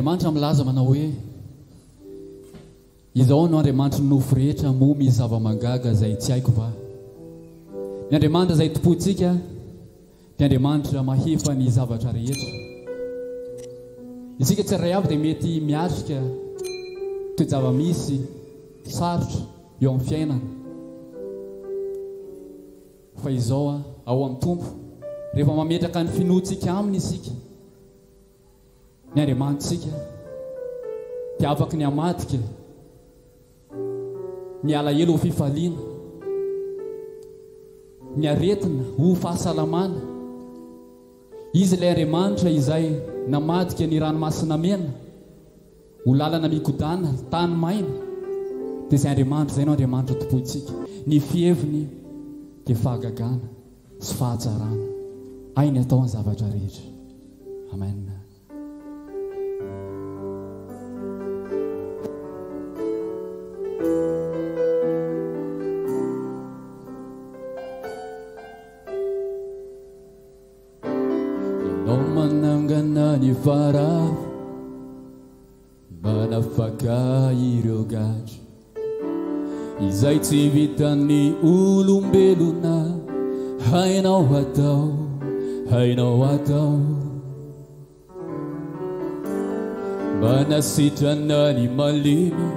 Andriamanitra milaza manao hoe izao no Andriamanitra nofo rehetra mo misy zava-mangaga izay tsy haiko va. Ny Andriamanitra izay tompontsika dia Andriamanitra mahefa ny zavatra rehetra. Isika tsy ray avy dia mety miatrika toy zava-misy sarotra eo amin'ny fiainana. Fa izao ao amin'ny Tompo rehefa mametraka ny finoantsika aminy isika, ny Andriamanitsika dia afaka ny hamadika, ny alahelo ho fifaliana, ny aretina ho fahasalamana. Izy ilay Andriamanitra izay namadika ny ranomasina mena ho lalana mikodana tany maina, dia izay Andriamanitra izay no Andriamanitra tompontsika. Ny fieviny dia fahagagana sy fahatsarana, ainy atao ny zavatra rehetra. Amen. Ianao manangana ny farafy, manafaka ireo gadra izay tsy vitan'ny olombelona. Hainao atao, hainao atao, manasitrana ny malemy,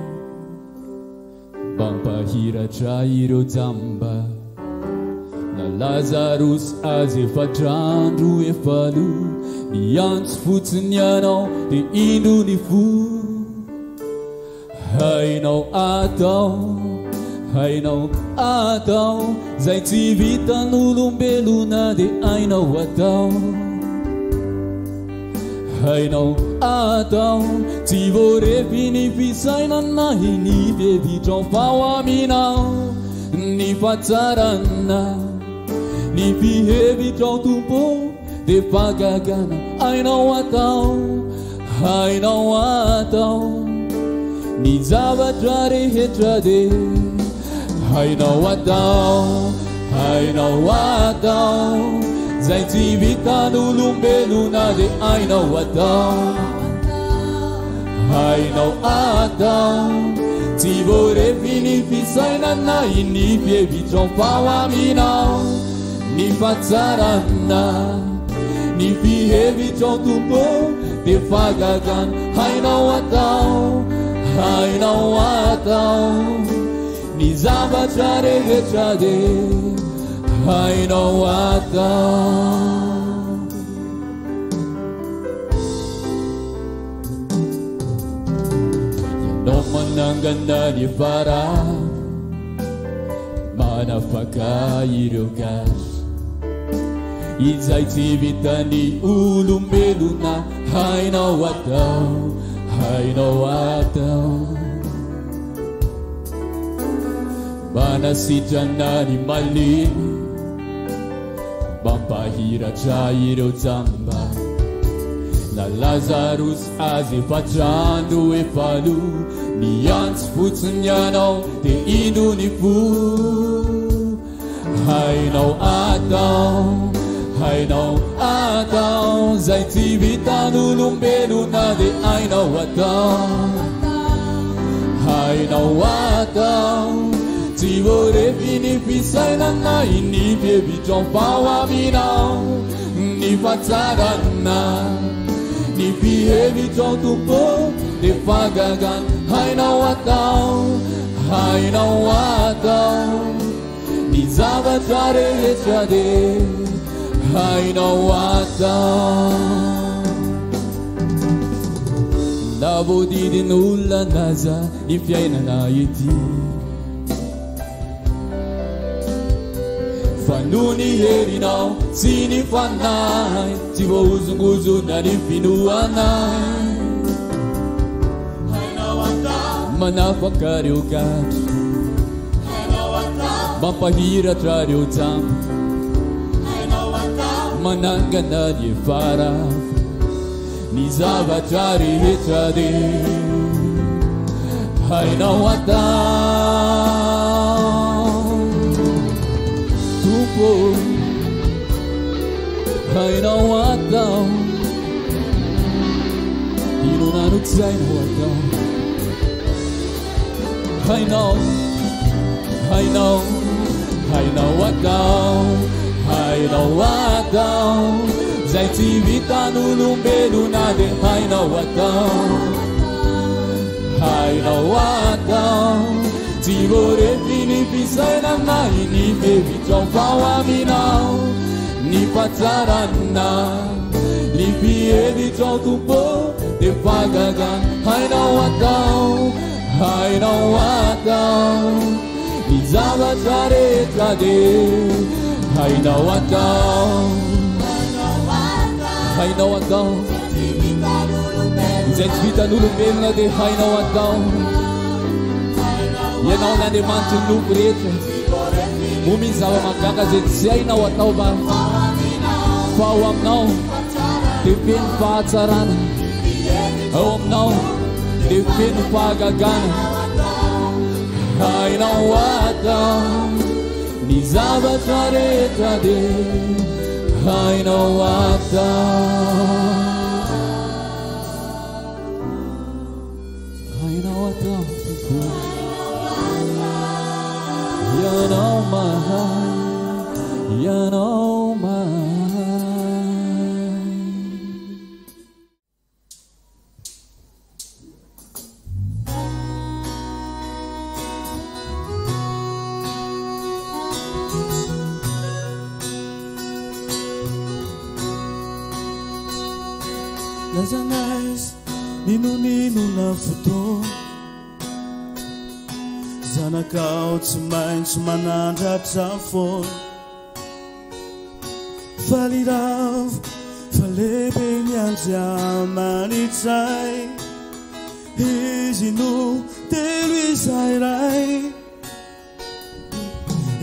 mampahiratra ireo jamba. Na Lazarus azy efatrandro efalo, niantso fotsiny ianao dia indro ny fo. Hainao atao, hainao atao, zay tsy vitan'olombelona dia hainao atao. Hainao atao, tsy voarefy ny fisainana, ny bevitra fahoaminao, ny fahatsarana, ny fihevitra Tompo dia fahagagana. Hainao atao, hainao atao, ny zavatra rehetra dia hainao atao, hainao atao, zay tsy vitan'olombelona dia hainao atao. Hainao atao, tsy voarefy ny fisainana, ny fihevitra fahoaminao, ny fahatsarana, ny fihevitra Tompo dia fahagagana. Hainao atao, hainao atao, ny zavatra rehetra dia hainao atao. Ianao manangana ny farafy, manafaka ireo gadra izay tsy vitan'ny olombelona. Hainao atao, hainao atao, manasitrana ny malemy, mampahiratra ireo jamba. Na Lazarus azy efatrandro efalo, niantso fotsiny ianao dia indro ny fo. Hainao atao, hainao atao, zay tsy vitan'olombelona dia hainao atao. Hainao atao, tsy voarefy ny fisainana, ny fihevitra fahoaminao, ny fahatsarana, ny fihevitra Tompo dia fahagagana. Hainao atao, hainao atao, ny zavatra rehetra dia hainao atao. Na voadidin'olona naza ny fiainana ety, fa noho ny herinao sy ny fanahy, tsy voahozongozona ny finoanay. Hainao atao, manafaka reo gadra, hainao atao, mampahiratra reo jamba. Hainao atao, manangana ny farafy, ny zavatra rehetra dia hainao atao. Tompo, hainao atao, inonano hainao atao hainao hainao hainao atao hainao atao zay tsy vitan'olombelona dia hainao atao hainao atao tsy voarefy ny fisaina nahy ny fevitrao aminao ny fatsarana ny fihevitrao tompo dia fagagana hainao atao hainao atao ny zavatra rehetra dia hainao atao hainao atao izay tsy vitan'olombelona dia hainao atao ianao ny Andriamanitra ny loko rehetra mominy zava-magaga zay tsy hainao atao va fa ao aminao dia feno fahatsarana ao aminao dia feno fahagagana hainao atao ny zavatra rehetra dia hainao atao hainao atao ianao mahay ianao mahay Lazanais nino na fotoa zanakao tsy maintsy manandratra foana faliravo falebe ny andriamanitray izy no telo izay ray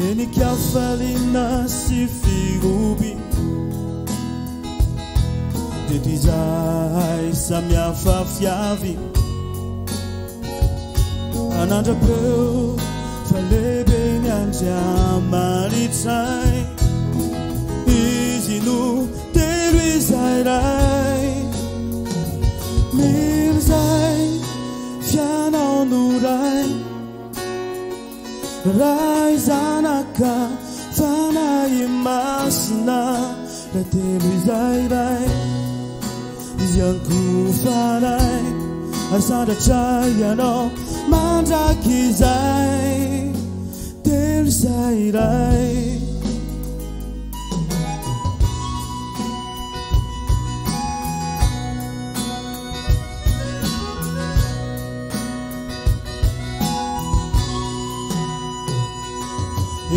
enikafalina sy firoby teto izay samihafa fiavy anandrapeo falebe ny andriamanitray izy no telo izay ray miro zay fianao no ray ray zanaka fanahy masina ra telo izay ray izy ankofanay asandatra ianao mandraky izay telo izay ray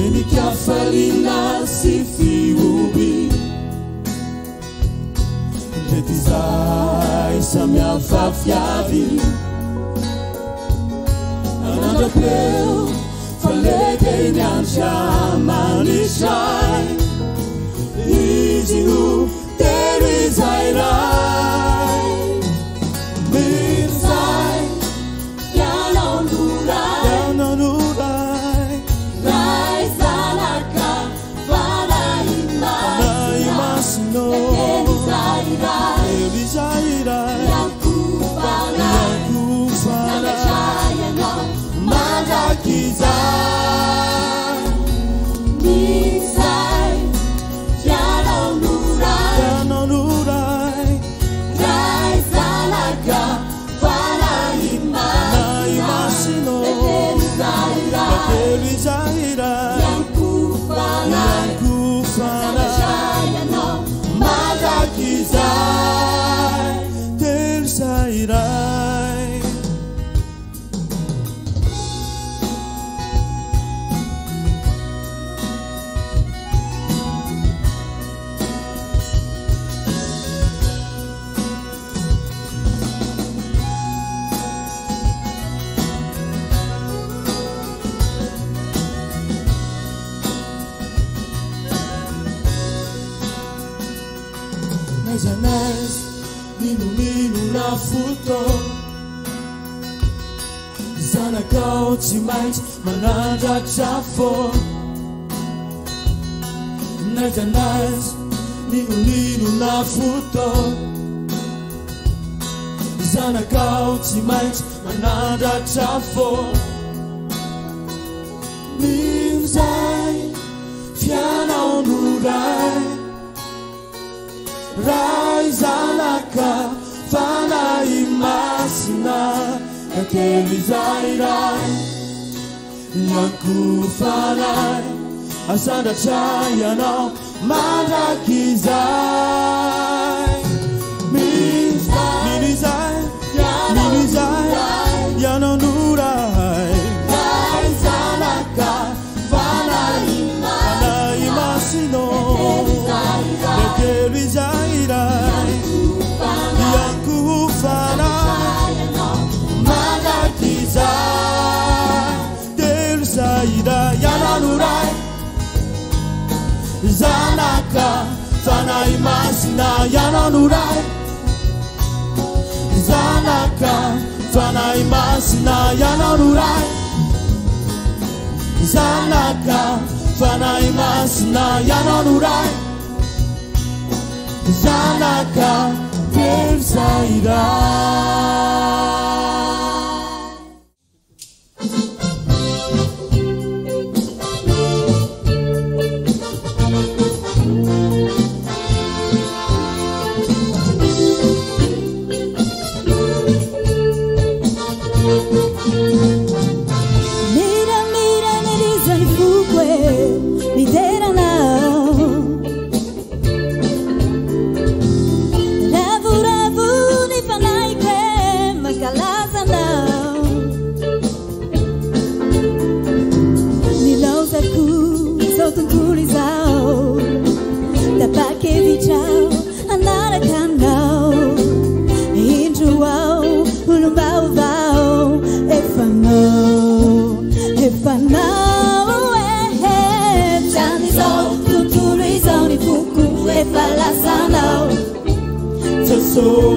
enikafalina sy fioby teto izay samihafa fiavy anandrapeo falebe ny andriamanitray izy no telo izay ray miro zay fianao no ray ray zanaka fanahy masina telo izay ray mandrakyizay misay fianao no ray ray zanaka fanahy masina telo izay ray yankofanayanao mandrakyizay telo izay ray Lazanais nino na fotoa zanakao tsy maintsy manandratra foana Lazanais nino na fotoa zanakao tsy maintsy manandratra fô minzay fianao no ray ray zanaka fanay masina kakely zay ray ianko fanay asandatra ianao mandrakizay minizay ianao no ray ray zanaka fanay masino kakely zay ray ianko fanay mandrakizay telo zaira ianao no ray zanaka fanay masina ianao no ray zanaka fanay masina ianao no ray zanaka fanay masina ianao no ray zanaka telo zaira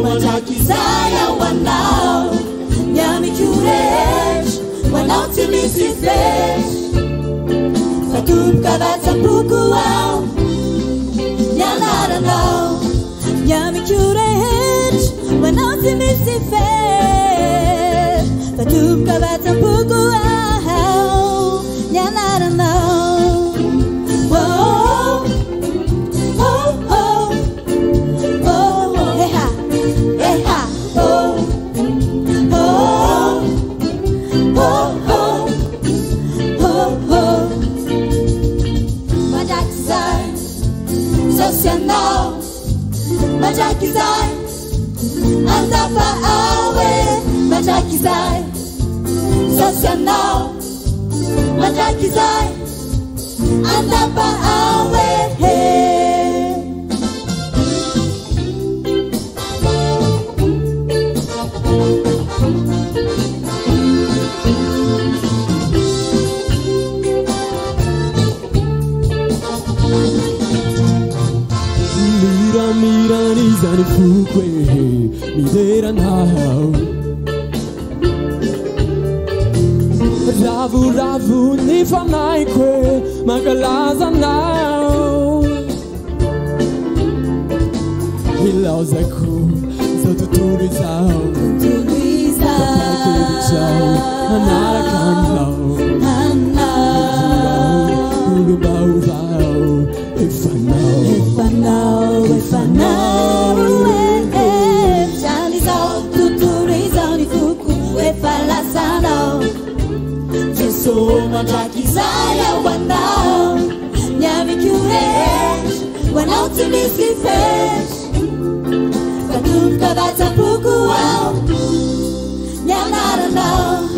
mandrakizay ao anao miamikurech wanao tsy misy flesh fatomboka vatsampoko ao mianaranao miamikurech wanao tsy misy flesh fatomboka vatsampoko ao mianaranao Mandrakizay andapa awe mandrakizay sosianao mandrakizay andapa awe Miranizani fukwe mideranao ravu ni fanay kwe makalazanao ilauzaku zotuturizao manarakanao ulubauvao Efanao Jalizao tuturizao ni fuku efalasano Jesu mandrakizay ao anao miamikurech wanao tsy misy fesh fatomboka vatsampoko ao mianaranao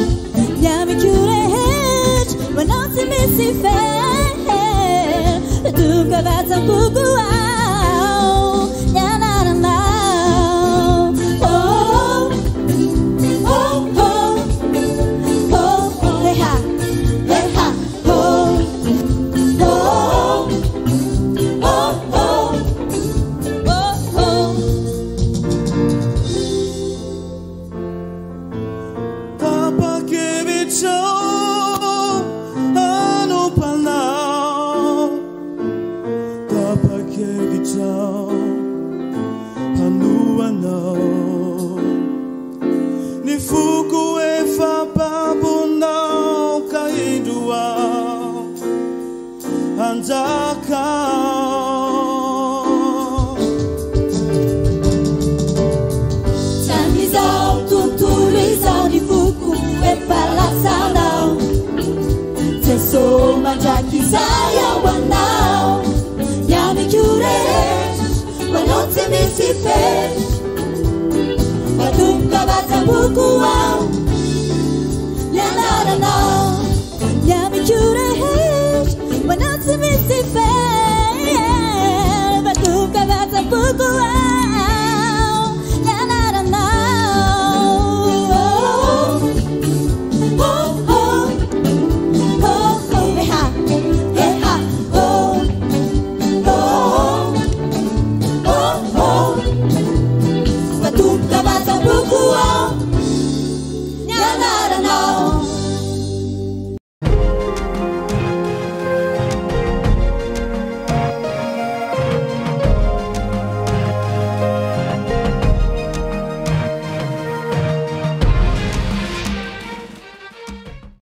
miamikurech wanao tsy misy fesh fatomboka vatsampoko ao manjakao Tanizao tontolo izao ny foko efa lasanao Jeso mandraky izay ao anao Miamiko rehetra manao tsy misy fetra Fatomboka vatsam-boko ao ny anaranao